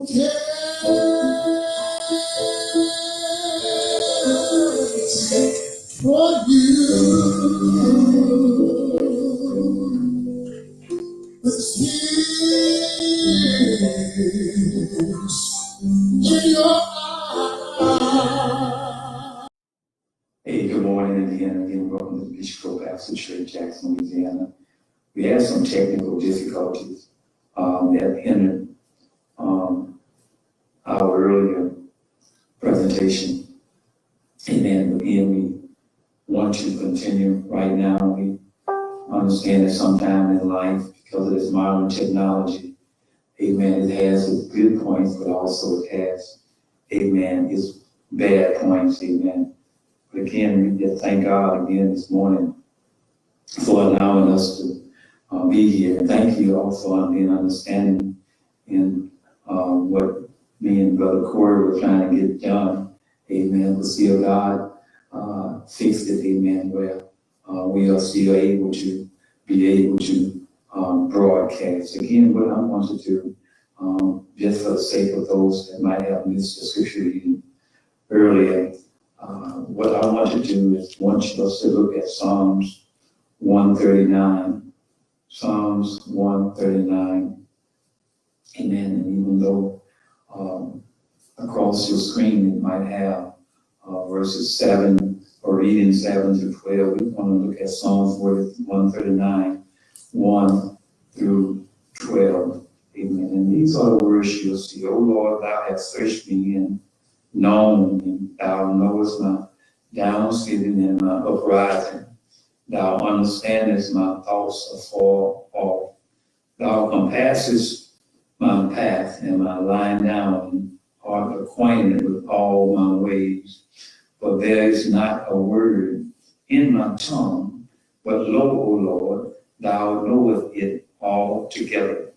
For you, the tears in your eyes. Hey, good morning again. Welcome to Beech Baptist Church, Jackson, Louisiana. We had some technical difficulties that hindered our earlier presentation. Amen. But again, we want to continue right now. We understand that sometime in life, because of this modern technology, amen, it has its good points, but also it has, amen, its bad points, amen. But again, we just thank God again this morning for allowing us to be here. And thank you also on being understanding in what me and Brother Corey were trying to get done. Amen. We'll see if God fixed it, amen, where we are still able to broadcast. Again, what I want to do, just for the sake of those that might have missed the scripture reading earlier, what I want to do is want us to look at Psalms 139. Psalms 139. Amen. And even though across your screen it might have verses 7 or reading 7 to 12, we want to look at Psalms 139, 1 through 12. Amen. And these are the words you'll see. O Lord, thou hast searched me and known me. Thou knowest my downsitting and my uprising. Thou understandest my thoughts afar off. Thou compassest my path and my lying down, and art acquainted with all my ways. For there is not a word in my tongue, but lo, O Lord, thou knowest it altogether.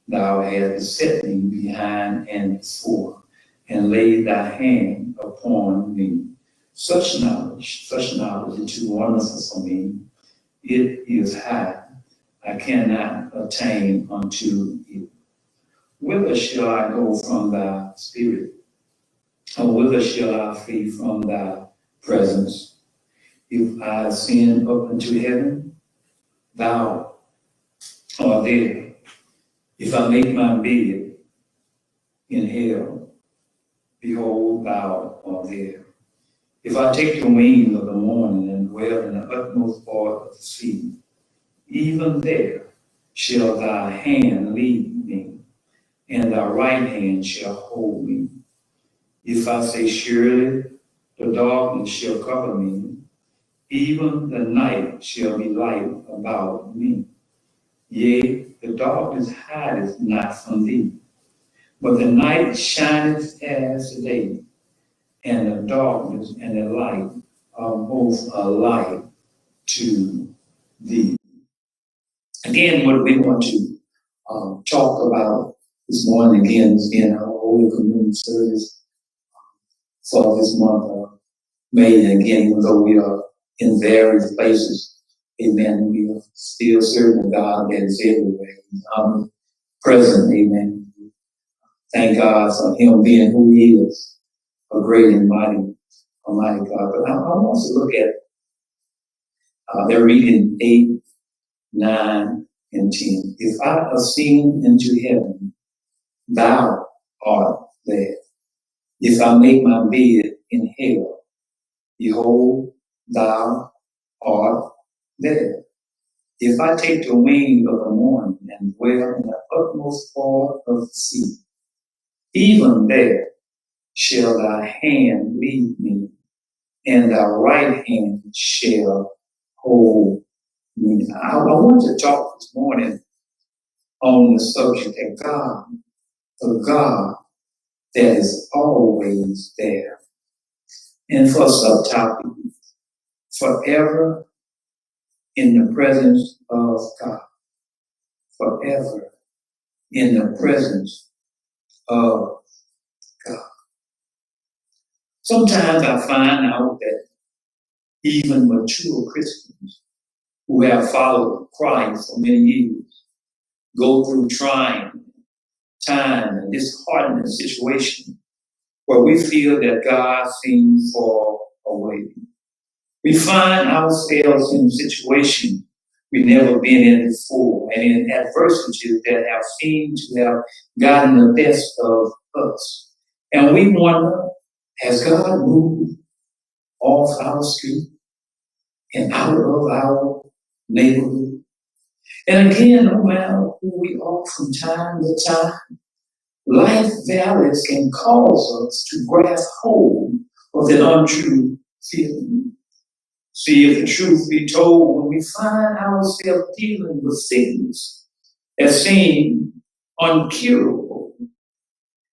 Thou hast set me behind and before, and laid thy hand upon me. Such knowledge is too wonderful for me. It is high. I cannot attain unto it. Whither shall I go from thy spirit? Or whither shall I flee from thy presence? If I ascend up into heaven, thou art there. If I make my bed in hell, behold, thou art there. If I take the wings of the morning and dwell in the utmost part of the sea, even there shall thy hand lead me, and thy right hand shall hold me. If I say, surely the darkness shall cover me, even the night shall be light about me. Yea, the darkness hideth not from thee, but the night shineth as the day, and the darkness and the light are both alike to thee. Again, what we want to talk about this morning, again, is in our Holy Communion service for this month of May. And again, even though we are in various places, amen, we are still serving God that is everywhere. He's omnipresent, amen. Thank God for Him being who He is, a great and mighty, almighty God. But I want to look at, they're reading 8, 9, and 10. If I ascend into heaven, thou art there. If I make my bed in hell, behold, thou art there. If I take the wing of the morning and dwell in the utmost part of the sea, even there shall thy hand lead me, and thy right hand shall hold me. I want to talk this morning on the subject that God, the God that is always there. And for a subtopic, forever in the presence of God. Forever in the presence of God. Sometimes I find out that even mature Christians who have followed Christ for many years go through trying, time and disheartening situation where we feel that God seems far away. We find ourselves in a situation we've never been in before and in adversities that have seemed to have gotten the best of us. And we wonder, has God moved off our street and out of our neighborhood? And again, no matter who we are from time to time, life valleys can cause us to grasp hold of an untrue feeling. See, if the truth be told, when we find ourselves dealing with sickness that seem uncurable,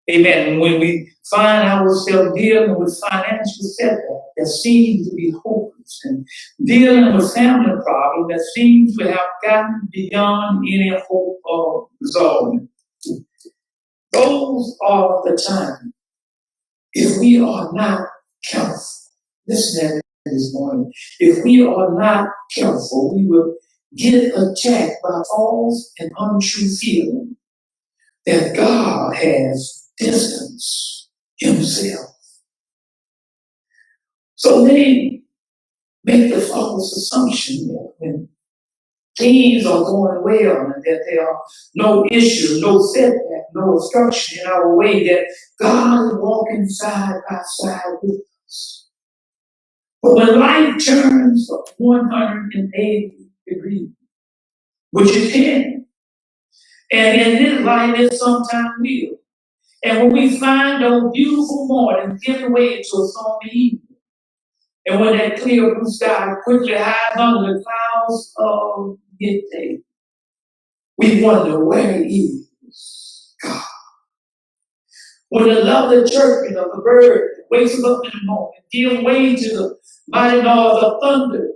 amen, when we find ourselves dealing with financial setbacks that seem to be hopeless, and dealing with family problems that seem to have gotten beyond any hope of resolving, those are the times, if we are not careful, listen to this morning, if we are not careful, we will get attacked by false and untrue feeling that God has distanced himself. So many make the false assumption that when things are going well and that there are no issues, no setback, no obstruction in our way, that God is walking side by side with us. But when life turns 180 degrees, which it can, and in this life it sometimes will, and when we find those beautiful mornings give way to a stormy evening, and when that clear blue sky quickly hides under the clouds of midday, we wonder where is God. When the lovely chirping of the bird wakes us up in the morning, give way to the mighty noise of thunder,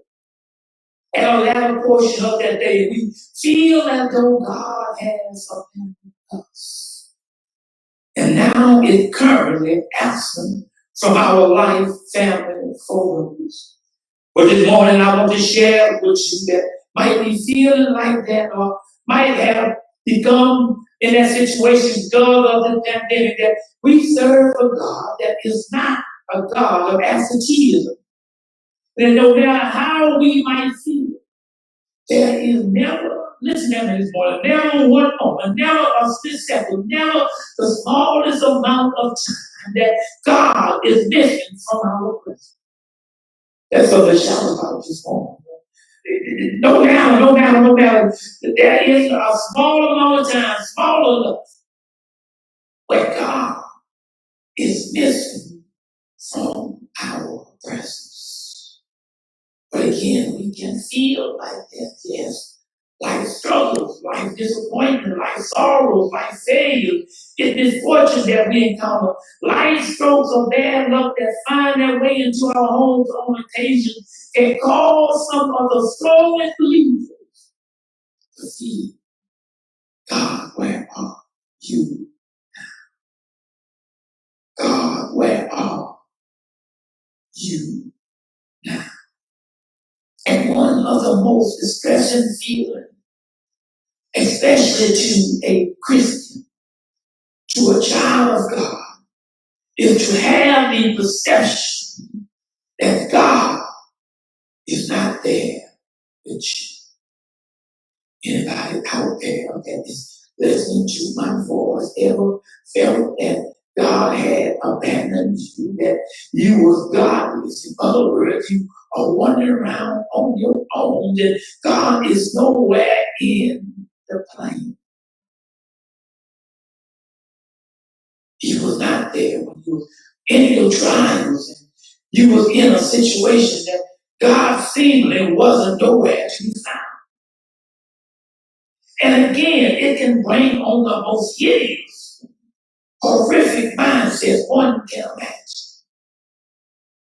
and our latter portion of that day, we feel as though God has abandoned us. And now it's currently absent from our life, family, photos. But this morning I want to share with you that might be feeling like that or might have become in that situation because of the pandemic, that we serve a God that is not a God of absenteeism. And no matter how we might feel, there is never, listen to me this morning, never one moment, never a split second, never the smallest amount of time that God is missing from our presence. That's what the shout about this morning. No matter. There is a small amount of time, small enough, where God is missing from our presence. But again, we can feel like that, yes. Life struggles, life disappointment, life sorrows, life failures, it's misfortune that we encounter, life strokes of bad luck that find their way into our homes on occasion can cause some of the slowest believers to feel, God, where are you? God, where are you now? And one of the most distressing feelings, especially to a Christian, to a child of God, is to have the perception that God is not there with you. Anybody out there that is listening to my voice ever felt that God had abandoned you, that you was godless? In other words, you are wandering around on your own, that God is nowhere in the plan. He was not there when you were in your trials and you was in a situation that God seemingly wasn't nowhere to be found. And again, it can bring on the most hideous, horrific mindsets one can imagine.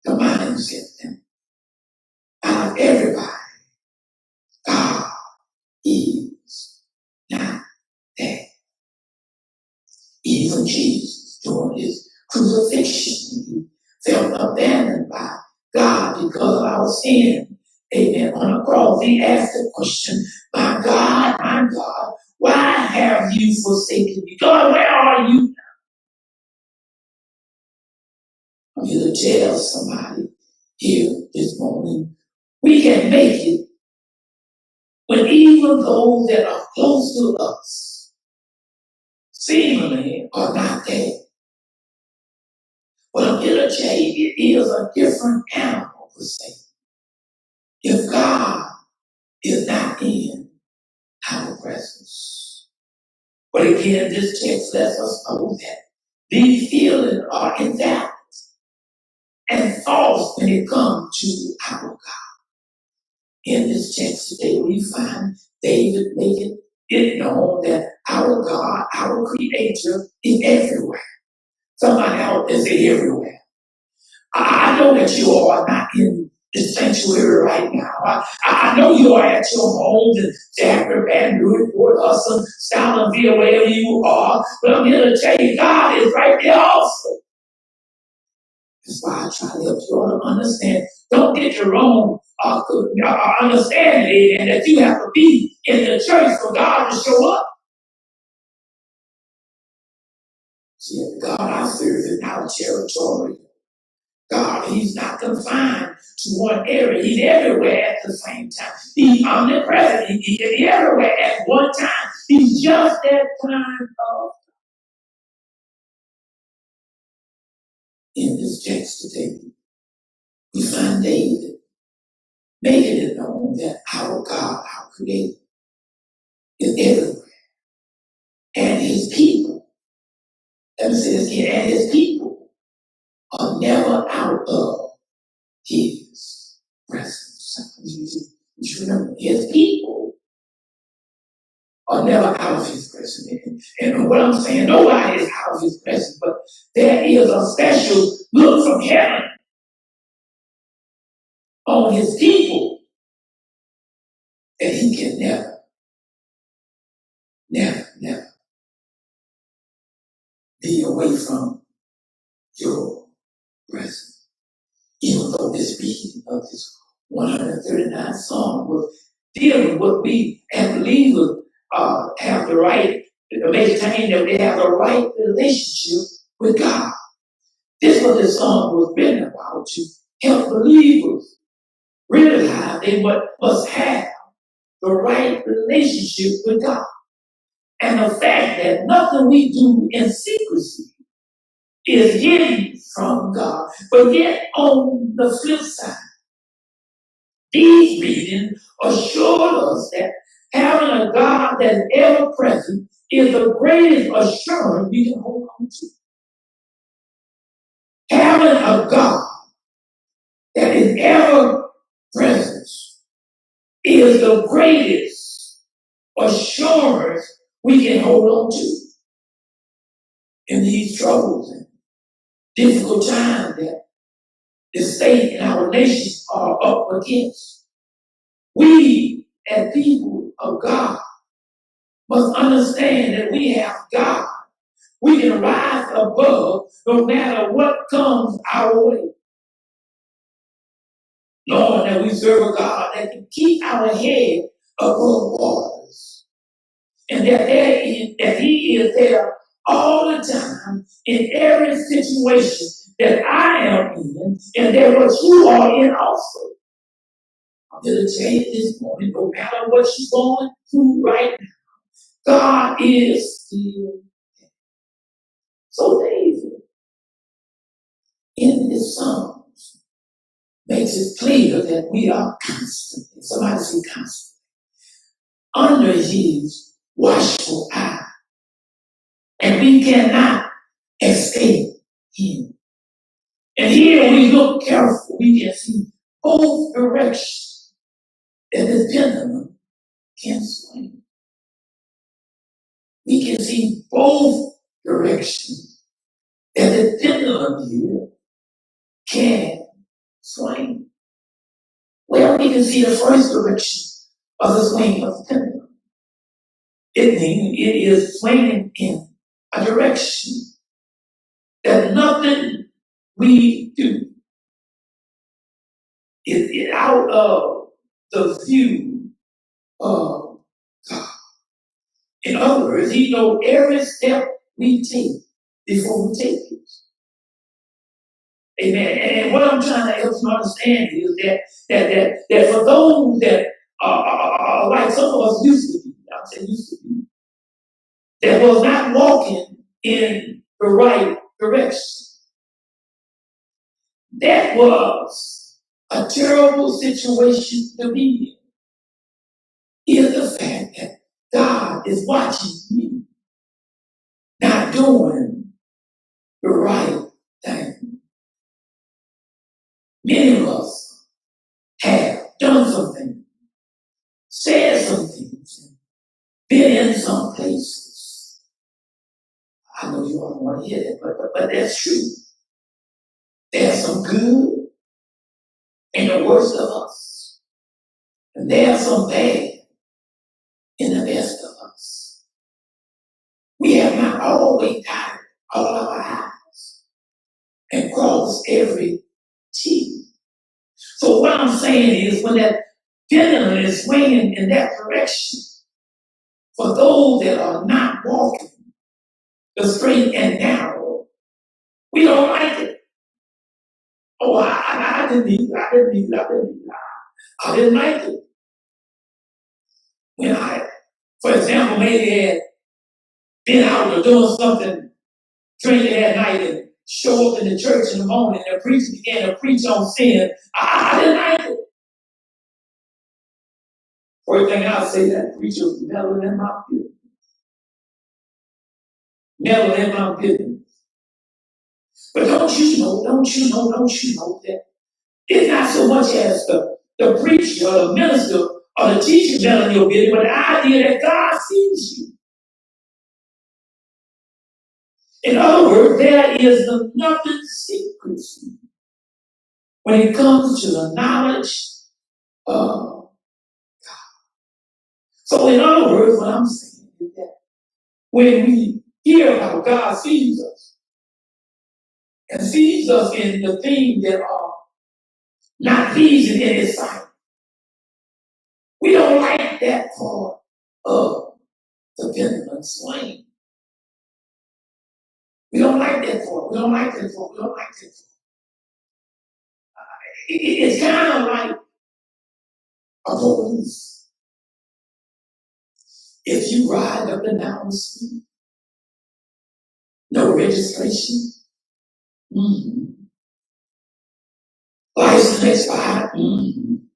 The mindset out of everybody, God is not there. Even Jesus, during his crucifixion, he felt abandoned by God because of our sin. Amen. On the cross, he asked the question, my God, why have you forsaken me? God, where are you? I'm here to tell somebody here this morning, we can make it when even those that are close to us seemingly are not there. But I'm here to tell you, it is a different animal per se. If God is not in our presence. But again, this text lets us know that these feelings are invalid and false when it comes to our God. In this text today, we find David making it known that our God, our Creator, is everywhere. Somebody out there say everywhere. I know that you all are not in the sanctuary right now. I know you are at your homes in Jackson, Baton Rouge, Port Hudson, Stallinville, wherever you are. But I'm here to tell you, God is right there also. That's why I try to help you all to understand. Don't get your wrong understanding and that you have to be in the church for God to show up. See, the God I serve is not territorial. God, he's not confined to one area. He's everywhere at the same time. He's omnipresent. He's everywhere at one time. He's just that kind of. In this text today, we find David making it known that our God, our Creator, is everywhere. And his people, let me say this again, and his people are never out of his presence. You should remember, his people are never out of his presence. And what I'm saying, nobody is out of his presence, but there is a special look from heaven on his people that he can never be away from your presence. Even though this beginning of this 139 Psalm was dealing with what we as believers have the right to maintain, that we have the right relationship with God. This is what this song was written about, to help believers realize they must have the right relationship with God. And the fact that nothing we do in secrecy is hidden from God. But yet, on the flip side, these readings assured us that having a God that is ever present is the greatest assurance we can hold on to. Having a God that is ever present is the greatest assurance we can hold on to in these troubles and difficult times that the state and our nations are up against. We, as people of God, must understand that we have God. We can rise above no matter what comes our way. Knowing that we serve a God that can keep our head above waters. And that he is there all the time in every situation that I am in, and that what you are in also. I'm going to tell you this morning, no matter what you're going through right now, God is still there. So David, in his Psalms, makes it clear that we are constantly, somebody say constantly, under his watchful eye. And we cannot escape him. And here we look careful, we can see both directions that the pendulum can swing. We can see both directions that the pendulum here can swing. Well, we can see the first direction of the swing of the pendulum. It means it is swinging in a direction that nothing we do is out of the view of God. In other words, he knows every step we take before we take it. Amen. And what I'm trying to help you understand is that for those that are like some of us used to be, I'll say used to be, that was not walking in the right direction, that was a terrible situation to be in. Is the fact that God is watching me, not doing the right thing. Many of us have done something, said some things, been in some places. I know you all don't want to hear that, but that's true. There's some good in the worst of us, and there's some bad in the best of us. We have not always dotted all of our eyes and crossed every T. So what I'm saying is, when that pendulum is swinging in that direction, for those that are not walking the straight and narrow, we don't like it. Oh, I didn't need it. I didn't like it. When for example, maybe had been out or doing something drinking at night and show up in the church in the morning and the preacher began to preach on sin, I didn't like it. First thing I'll say, that preacher was meddling in my business. Meddling in my business. But don't you know that it's not so much as the preacher or the minister or the teacher meddling your business, but the idea that God sees you. In other words, there is nothing secret when it comes to the knowledge of. So in other words, what I'm saying is that when we hear how God sees us and sees us in the things that are not pleasing in His sight, we don't like that part of the pendulum swing. We don't like that part. We don't like that part. We don't like that part. It's kind of like a police. If you ride up and down the street, no registration, license expired, in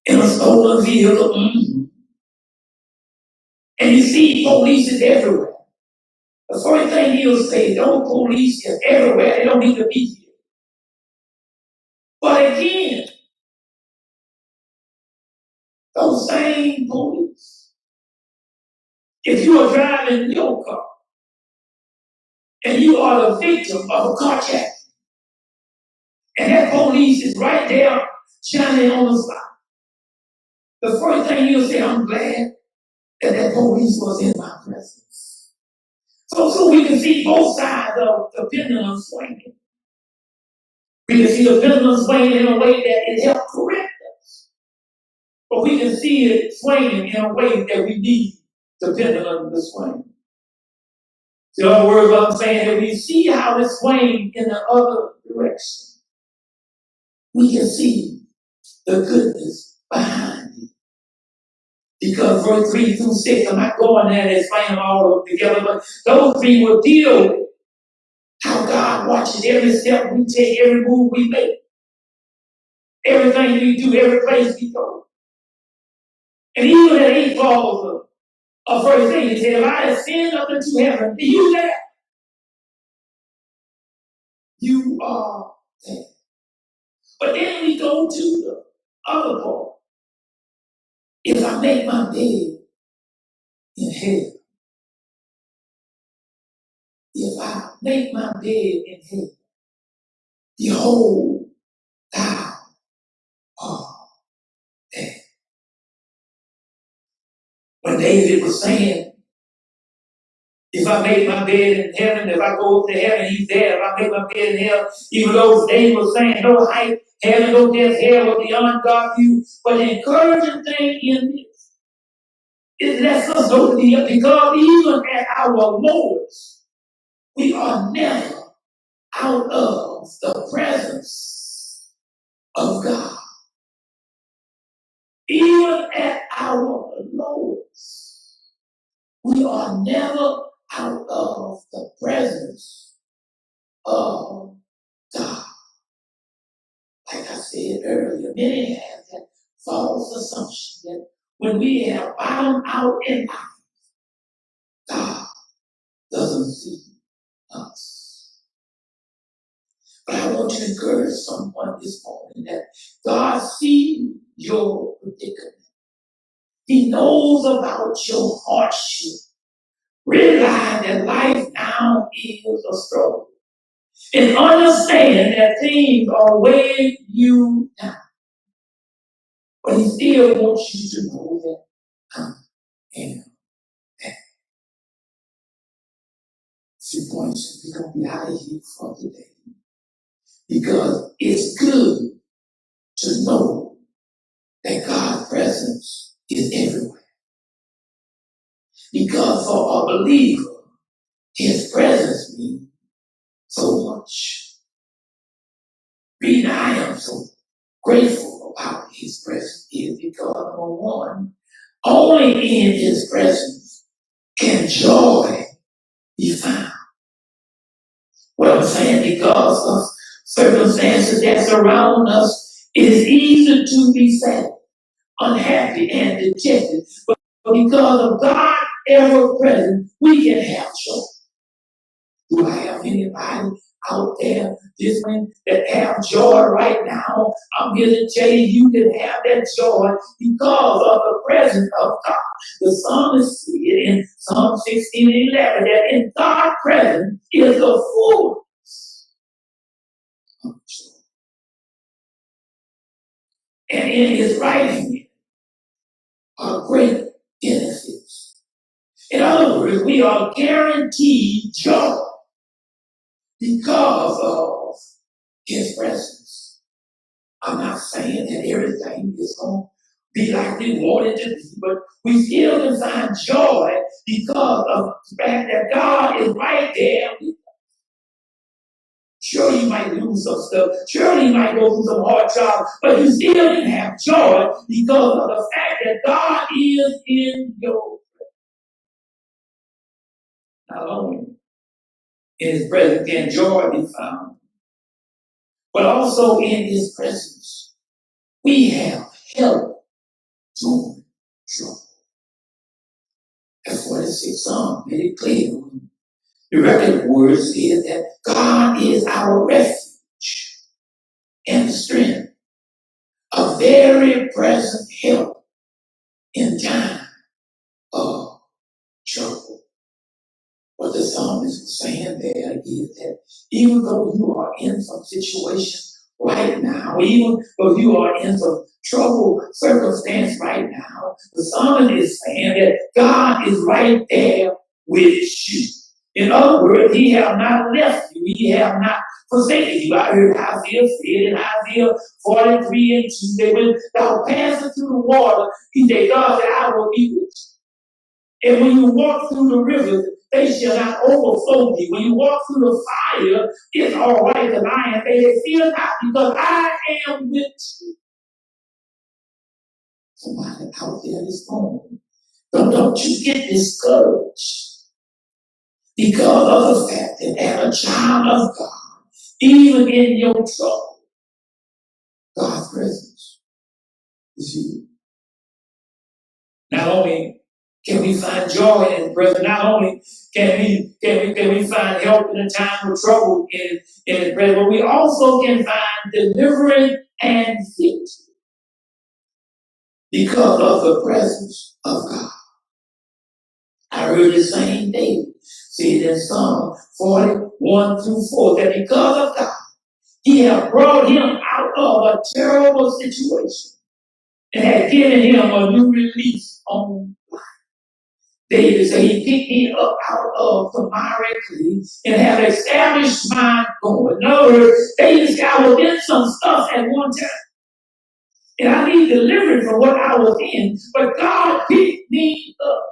a stolen vehicle, and you see police is everywhere. The first thing he'll say, don't police is everywhere, they don't need to be here. But again, those same police, if you are driving your car and you are the victim of a carjack, and that police is right there shining on the spot, the first thing you'll say, I'm glad that police was in my presence. So we can see both sides of the pendulum swinging. We can see the pendulum swinging in a way that it helps correct us. But we can see it swinging in a way that we need the pendulum to swing. In other words, what I'm saying, that we see how it swings in the other direction, we can see the goodness behind it. Because verse 3 through 6, I'm not going there and explain them all together, but those three will deal with how God watches every step we take, every move we make, everything we do, every place we go. And even at 8 falls of verse 8, he said, if I ascend up into heaven, be you there? You are there. But then we go to the other part. If I make my bed in hell, if I make my bed in hell, behold, thou art there. When David was saying, if I make my bed in heaven, if I go up to heaven, he's there. If I make my bed in hell, even though David was saying, no height, heaven, no depth, hell, or beyond God view. But the encouraging thing in this It lets us know because even at our lowest, we are never out of the presence of God. Even at our lowest, we are never out of the presence of God. Like I said earlier, many have that false assumption that when we have bottomed out in life, God doesn't see us. But I want to encourage someone this morning that God sees your predicament. He knows about your hardship. Realize that life now is a struggle. And understand that things are weighing you down. But he still wants you to know that I am that. 2 points, we're going to be out of here for today. Because it's good to know that God's presence is everywhere. Because for a believer, his presence means so much. Reason I am so grateful about his presence is because, number one, only in his presence can joy be found. What I'm saying, because of circumstances that surround us, it is easy to be sad, unhappy, and dejected. But because of God ever present, we can have joy. Do I have anybody out there this morning that have joy right now? I'm here to tell you, you can have that joy because of the presence of God. The psalmist said in Psalm 16 and 11 that in God's presence is the fullness of joy. And in his right hand are great benefits. In other words, we are guaranteed joy because of his presence. I'm not saying that everything is going to be like we want it to be, but we still can find joy because of the fact that God is right there. Sure, you might lose some stuff. Sure, you might go through some hard trials, but you still can have joy because of the fact that God is in your presence. Not only in his presence can joy be found, but also in his presence we have help during trouble. That's what the 6th Psalm made it clear. The record words is that God is our refuge and strength, a very present help in time of trouble. What the psalmist was saying there is that even though you are in some situation right now, even though you are in some trouble circumstance right now, the psalmist is saying that God is right there with you. In other words, he have not left you. He have not forsaken you. I heard Isaiah said in Isaiah 43 and 2, that when thou passest through the water, he said, God said, I will be with you. And when you walk through the rivers, they shall not overflow thee. When you walk through the fire, it's all right, the lion say, fear not, because I am with you. Somebody out there this morning, don't you get discouraged because of the fact that as a child of God, even in your trouble, God's presence is you. Not only can we find joy in his presence, not only can we find help in a time of trouble in his presence, but we also can find deliverance and victory because of the presence of God. I heard the same David say in Psalm 41 through 4 that because of God, he had brought him out of a terrible situation and had given him a new release on life. David said, he picked me up out of the miry clay and have established my going. In other words, David said, I was in some stuff at one time. And I need deliverance from what I was in. But God picked me up.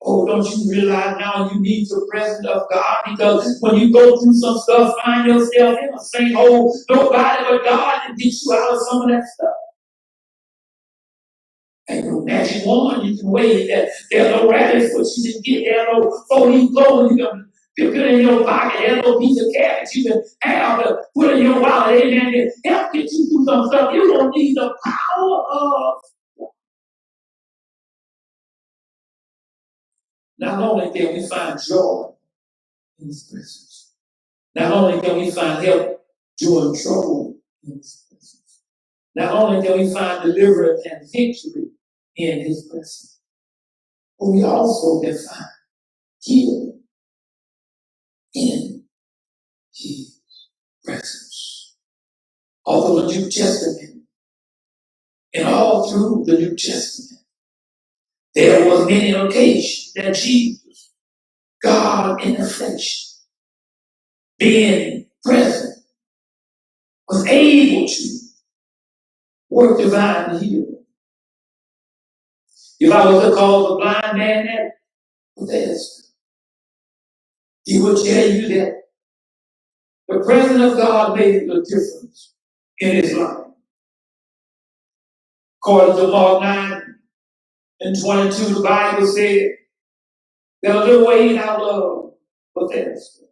Oh, don't you realize now you need the presence of God? Because when you go through some stuff, find yourself in a same hole. Nobody but God can get you out of some of that stuff. Ain't no magic wand you can wave that. There are no rabbits what you can get. There are no 40 clothes you can put in your pocket. There's no piece of cabbage you can have to put in your wallet. Amen. To help get you through some stuff. You don't need the power of. Not only can we find joy in His presence, not only can we find help during trouble in His presence, not only can we find deliverance and victory in His presence, but we also can find healing in His presence. All through the New Testament and all through the New Testament, there was many occasions that Jesus, God in the flesh, being present, was able to work divine healing. If I was to call the blind man that Bethesda, he would tell you that the presence of God made a difference in his life. According to Mark 9:22, the Bible said that a little way out of Bethesda,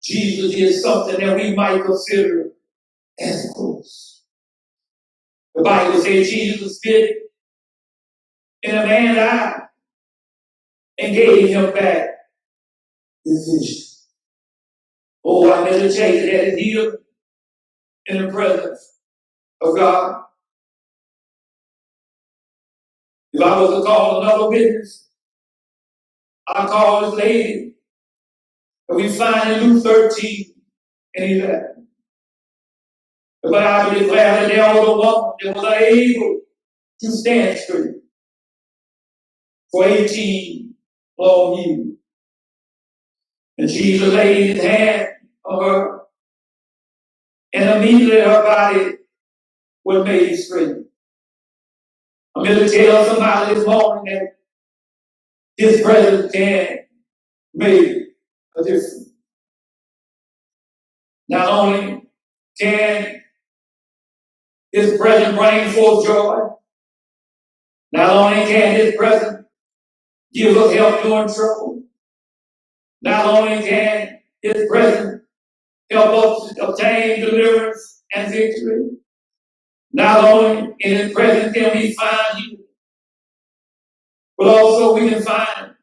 Jesus did something that we might consider as gross. The Bible says Jesus spit in a man's eye and gave him back his vision. Oh, I meditated that is healed in the presence of God. If I was to call another witness, I call this lady that we find in Luke 13:11. The Bible declares that there was a woman that was unable to stand straight for 18 long years. And Jesus laid his hand on her, and immediately her body was made straight. I'm going to tell somebody this morning that His presence can make a difference. Not only can His presence bring forth joy, not only can His presence give us help during trouble, not only can His presence help us obtain deliverance and victory, not only in His presence can we find you, but also we can find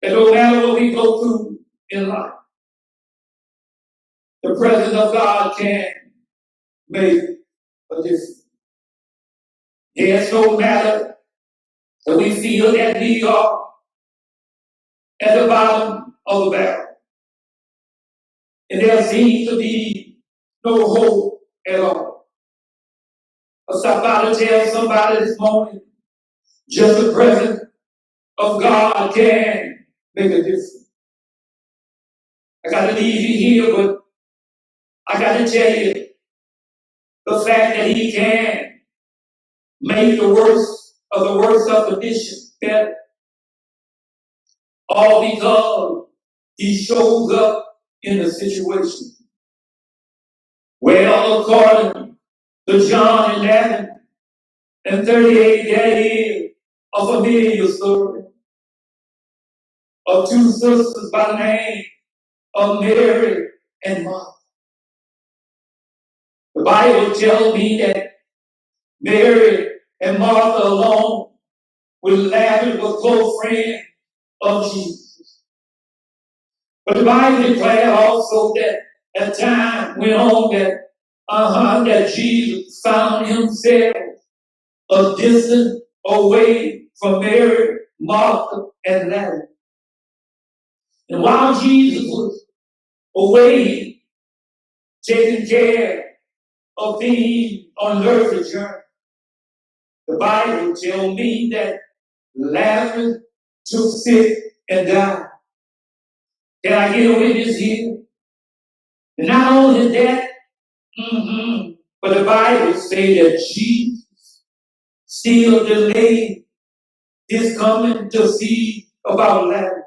that no matter what we go through in life, the presence of God can make a difference. Yes, no matter that we feel that we are at the bottom of the barrel, and there seems to be no hope at all. I stop by to tell somebody this morning, just the presence of God can make a difference. I got to leave you here, but I got to tell you the fact that He can make the worst of conditions better, all because He shows up in the situation. Well, according to John 11:38, there is a familiar story of two sisters by the name of Mary and Martha. The Bible tells me that Mary and Martha along with Lazarus were close friends of Jesus. But the Bible declares also that as time went on that Jesus found himself a distance away from Mary, Martha, and Lazarus. And while Jesus was away taking care of things on an earthly journey, the Bible tells me that Lazarus took sick and died. Can I get a witness here? And not only that, But the Bible says that Jesus still delayed his coming to see about Lazarus.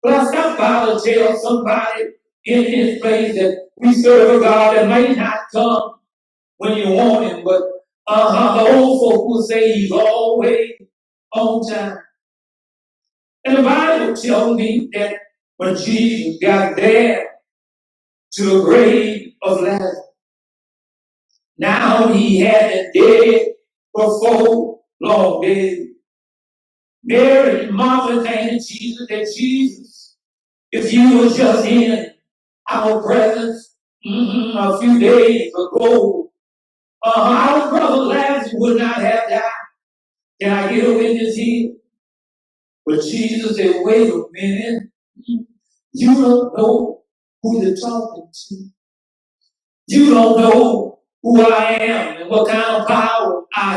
But I stopped by to tell somebody in his place that we serve a God that may not come when you want him, but the old folk will say he's always on time. And the Bible tells me that when Jesus got there to the grave of Lazarus, now he had been dead for 4 long days. Mary and Martha came to Jesus and Jesus, if you were just in our presence a few days ago, our brother Lazarus would not have died. Can I get a witness here? But Jesus said, wait a minute. You don't know who you're talking to. You don't know who I am and what kind of power I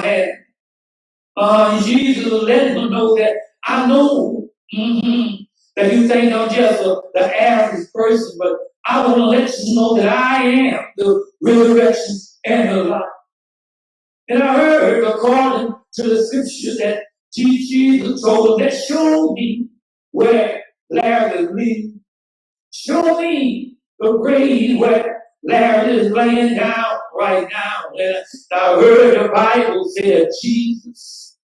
have. Jesus let them know that I know that you think I'm just the average person, but I want to let you know that I am the resurrection and the life. And I heard, according to the scripture, that Jesus told them that show me where Lazarus lives. Show me the grave where Lazarus is laying down right now. And I heard the Bible say that Jesus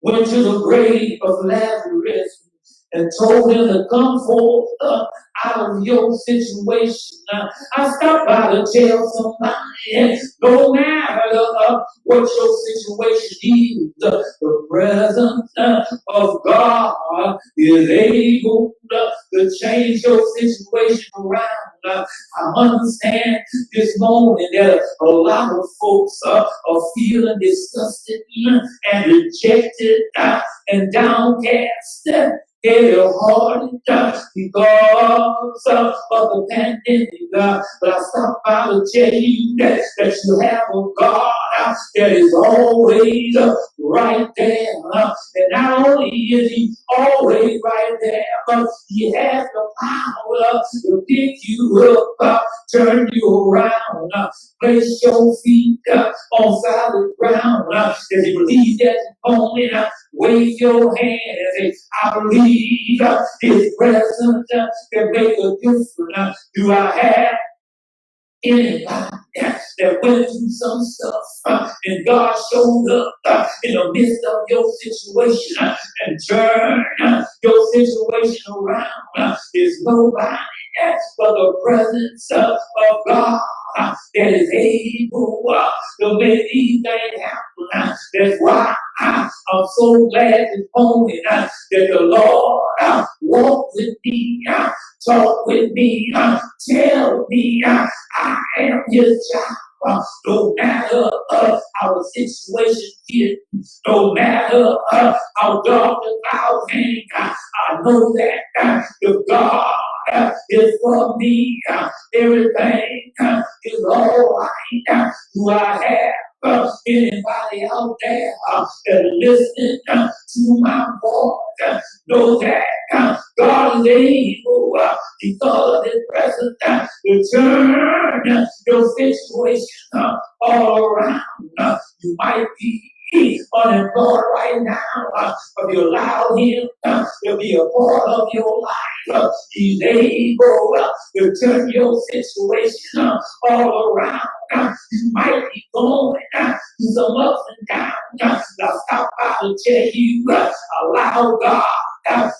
went to the grave of Lazarus and told him to come forth out of your situation. Now, I stopped by to tell somebody, no matter what your situation is, the presence of God is able to change your situation around. I understand this morning that a lot of folks are feeling disgusted and rejected and downcast. Heavy-hearted because of the pandemic. But I stopped by to tell you that you have a God that is always right there. And not only is he always right there, but he has the power to pick you up, turn you around, place your feet on solid ground. If you believe that moment, wave your hand and say, I believe his presence can make a difference. Do I have anybody that went through some stuff and God showed up in the midst of your situation and turned your situation around? There's nobody but the presence of God that is able to make these things happen. That's why I'm so glad this morning that the Lord walk with me, talk with me, tell me I am his child. No matter how the situation is, no matter how dark the clouds hang, I know that if God is for me, everything is all right. Do I have anybody out there that listening to my voice? Know that God is able, because of his presence, to turn your situation all around. You might be unemployed right now, but you allow him to be a part of your life. He's able to turn your situation all around. You might be going through some ups and downs. Now stop by to tell you, allow God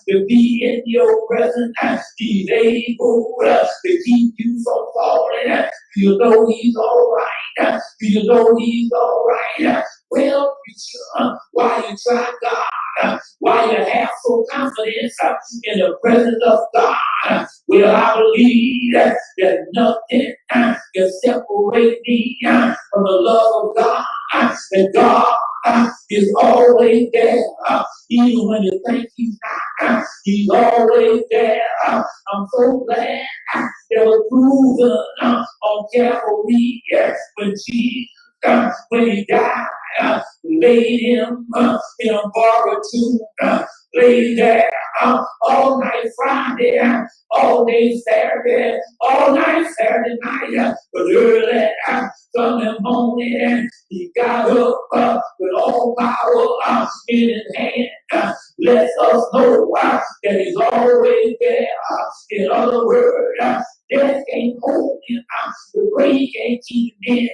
to be in your presence. He's able to keep you from falling. Do you know he's all right? Do you know he's all right? Well, preacher, why you try God? Why you have so confidence in the presence of God? Well, I believe that nothing can separate me from the love of God. And God is always there. Even when you think he's not, he's always there. I'm so glad that was proven on Calvary when Jesus, when he died, laid him in a borrowed tomb. lay there all night Friday, all day Saturday, all night Saturday night, but early Sunday morning, he got up with all power in his hand. Lets us know that he's always there. In other words, death can't hold him. The grave can't keep him in.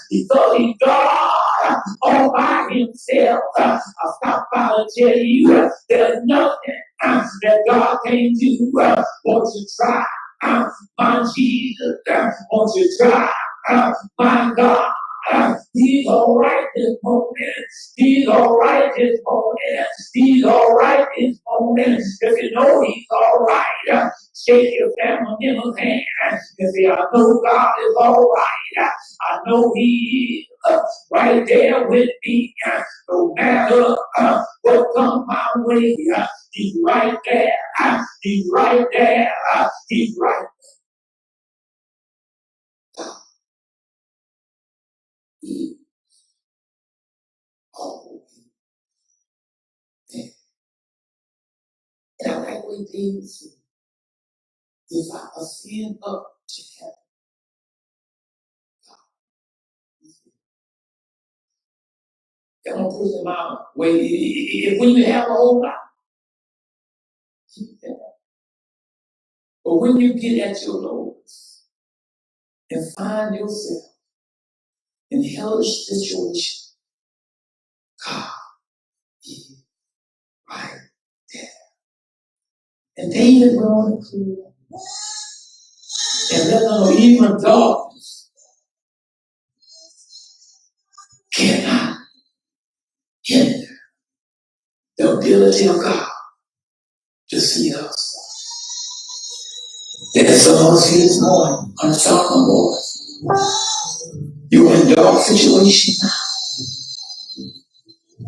Because he's God all by himself. I stop by to tell you there's nothing that God can't do. Won't you try? My Jesus, won't you try? My God. He's all right this morning. He's all right this morning. He's all right this morning. If you know he's all right, shake your family member's hand and say, I know God is all right. I know he is right there with me. No matter what comes my way, he's right there. He's right there. He's right there. He always there. And I like what David said. If I ascend up to heaven, I'm gonna put in my way. If when you have a whole lot, keep that. But when you get at your lowest and find yourself in hellish situation, God is right there. And David went on to clear and let them know even darkness cannot hinder the ability of God to see us. There's some of us here this morning on the sound of my voice. You're in a dark situation now.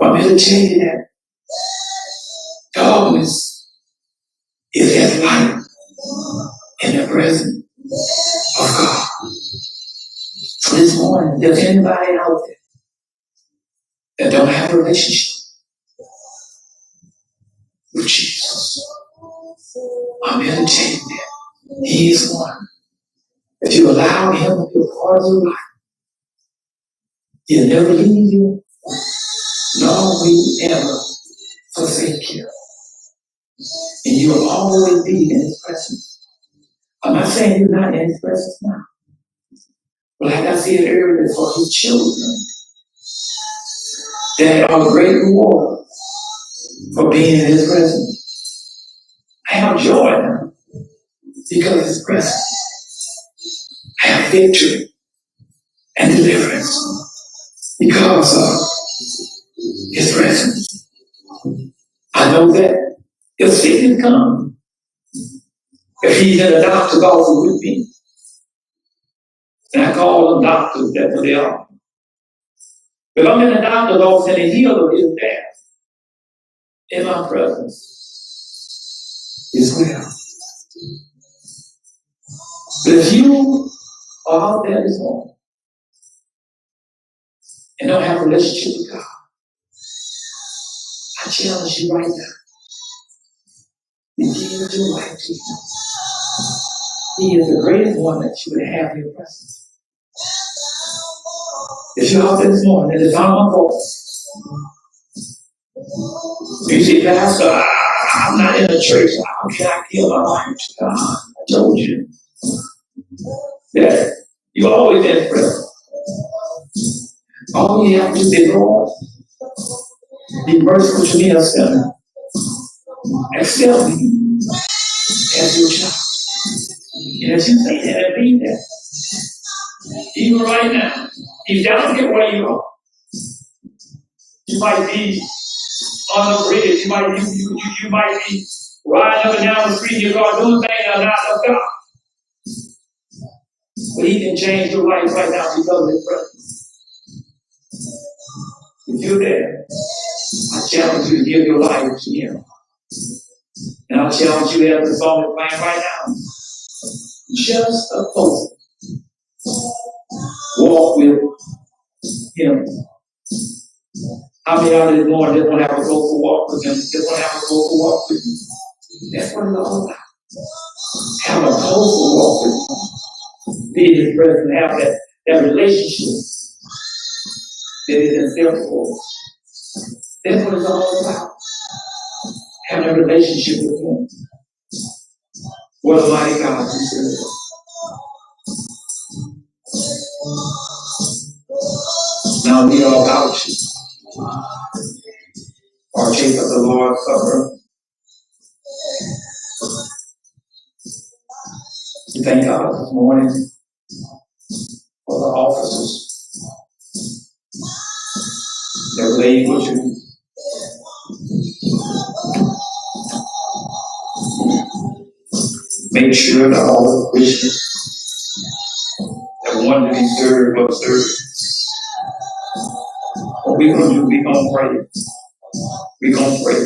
I'm here to tell you that darkness is as light in the presence of God. So this morning, if there's anybody out there that don't have a relationship with Jesus, I'm here to tell you that He is one. If you allow Him to be a part of your life, He'll never leave you, nor will He ever forsake you. And you will always be in His presence. I'm not saying you're not in His presence now. But like I said earlier, for His children, there are great rewards for being in His presence. I have joy now because of His presence. I have victory and deliverance because of His presence. I know that if Satan comes, if he's in a doctor's office with me, and I call them doctors, that's what they are. If I'm in a doctor's office and the healer is there, in my presence is well. But if you are out there this morning and don't have a relationship with God, I challenge you right now to give your life to Him. He is the greatest one that you would have in your presence. If you're out there this morning and it's on my voice, you say, Pastor, I'm not in a church. How can I give my life to God? I told you that you're always in His presence. All you have to do is, Lord, be merciful to me, a sinner. Accept me as your child. And if you say that and mean that, even right now, if I don't get where you are, you might be on the bridge, you might be riding up and down the street in your car doing things that are not of God. But He can change your life right now because of His presence. If you're there, I challenge you to give your life to Him. And I challenge you as the song is playing right now. Just a close walk with Him. How many out this morning just want to have a closer walk with him? Just want to have a closer walk with him. That's what it's all about. Have a closer walk with him. Be in his presence, have that relationship that is inseparable. That's what it's all about. Having a relationship with him. What a mighty God we serve. Now we are about to partake of the Lord's Supper. We thank God this morning for the officers that were able to make sure that all the Christians that wanted to be served were served. What we're going to do, we're going to pray. We're going to pray.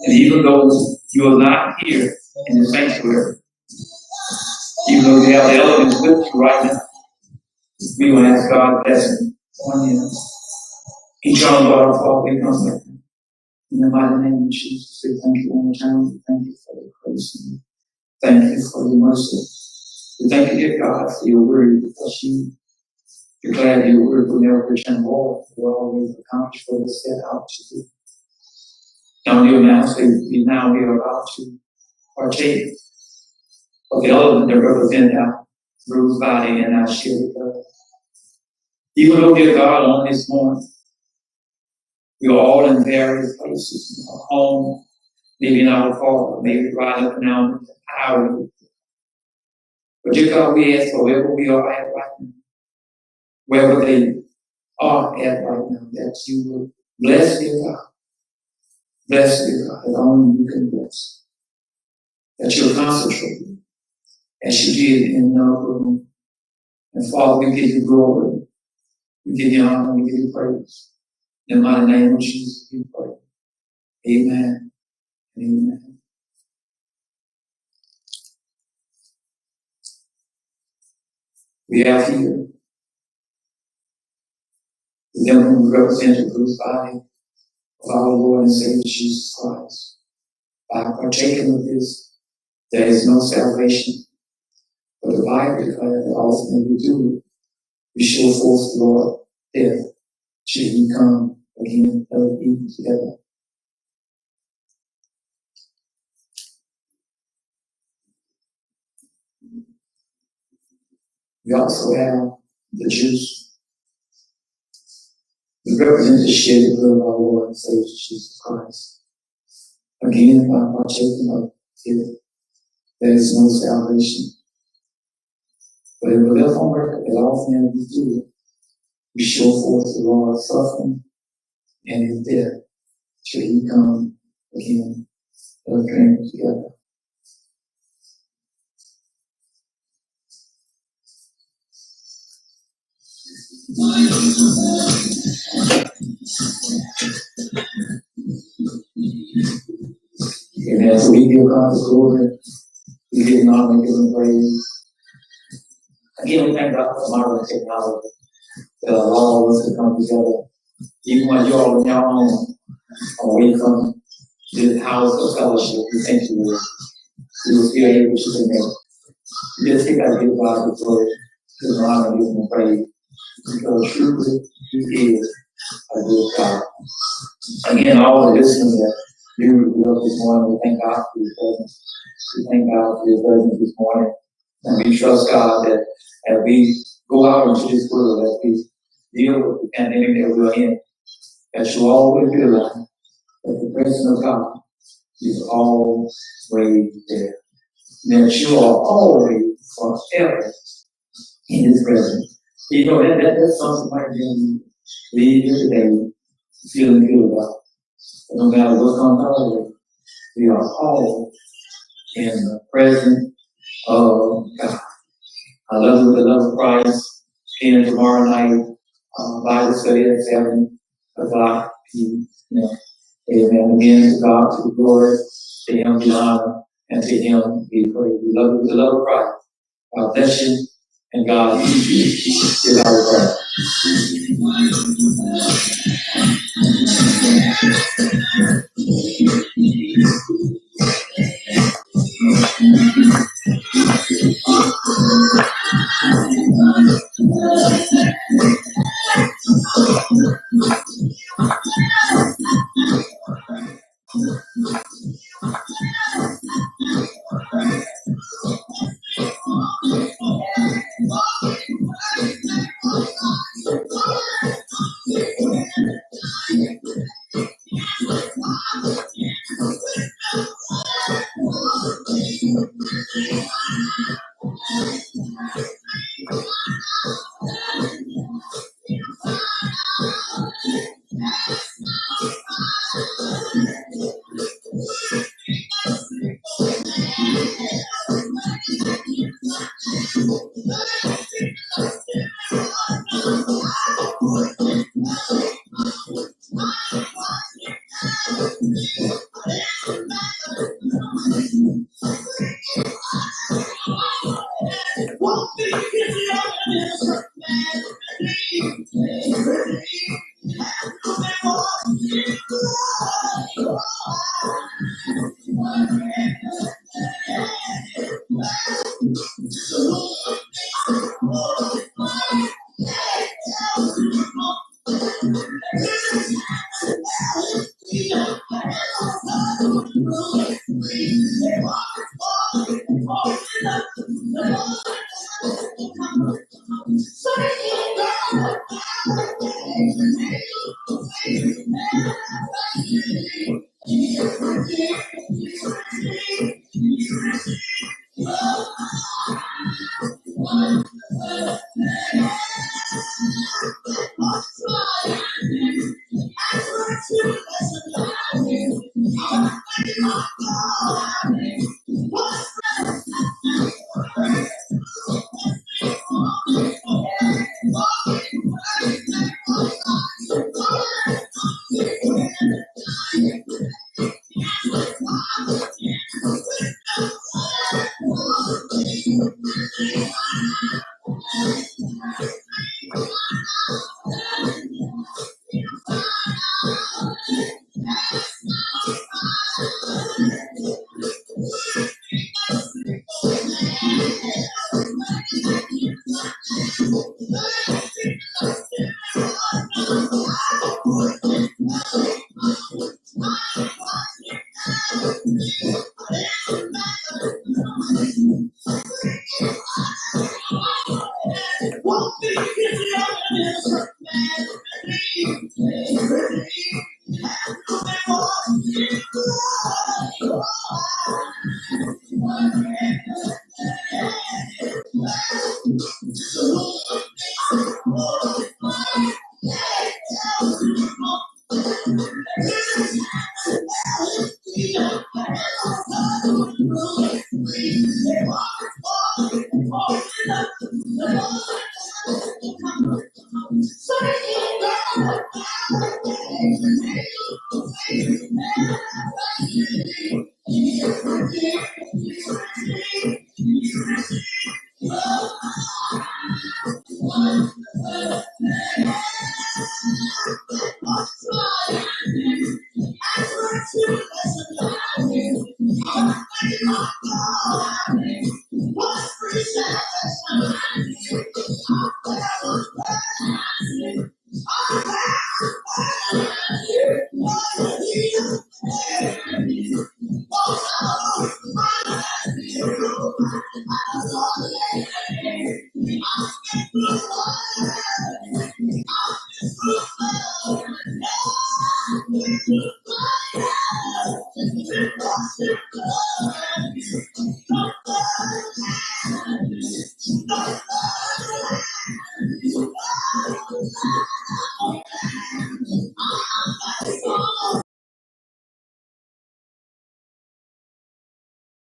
And even though you are not here in the sanctuary, even though you have the elements with you right now, we're going to ask God's blessing on you. Eternal God, our Father, we come back. In the mighty name of Jesus, we thank you one more time. We thank you for your grace. Thank you for your mercy. We thank you, dear God, for your word, because you declared your word will never return void. You always accomplish what it set out to do. Now, dear Master, we are about to partake of the element that represents our bruised body and our shed blood. Even though, dear God, on this morning, we are all in various places, in our home, maybe in our car, maybe right up and down the highway. But dear God, we ask for wherever we are at right now, wherever they are at right now, that you will bless, dear God. Bless, dear God, that only you can bless. That you'll concentrate as you did in the room. And Father, we give you glory. We give you honor. We give you praise. In the mighty name of Jesus, we pray. Amen. Amen. We have here the them who represent the bruised body of our Lord and Savior Jesus Christ. By partaking of this, there is no salvation. But the Bible declares that all things we do, we show forth the Lord death, should he come again, let us eat together. We also have the juice, which represents the shed blood of our Lord and Savior Jesus Christ. Again, by partaking of it, there is no salvation. But it will live on record that all things we do, we show forth the Lord's suffering and his death, till he come again. Let us drink together. Amen. So we give God the glory. We give him honor, we give him praise. Again, we thank God for modern technology that allow us to come together. Even when you're all on your own, away from this house of fellowship, we thank you, Lord. You will still able to connect. We just take out give God the glory, give him honor, give him praise. Because truly, he is a good God. Again, all the listeners that you love this morning, we thank God for your presence. We thank God for your presence this morning. And we trust God that as we go out into this world, as we deal with the pandemic that we're in, that you always realize that the presence of God is always there. That you are always forever in his presence. You know, that's something like you leave here today feeling good about. But no matter what comes our way, we are always in the presence of God. I love you with the love of Christ. And tomorrow night, Bible study at 7 o'clock p.m. Amen. Again, to God, to the glory, to him be honor, and to him be praise. We love you with the love of Christ. God bless you. And God is our God.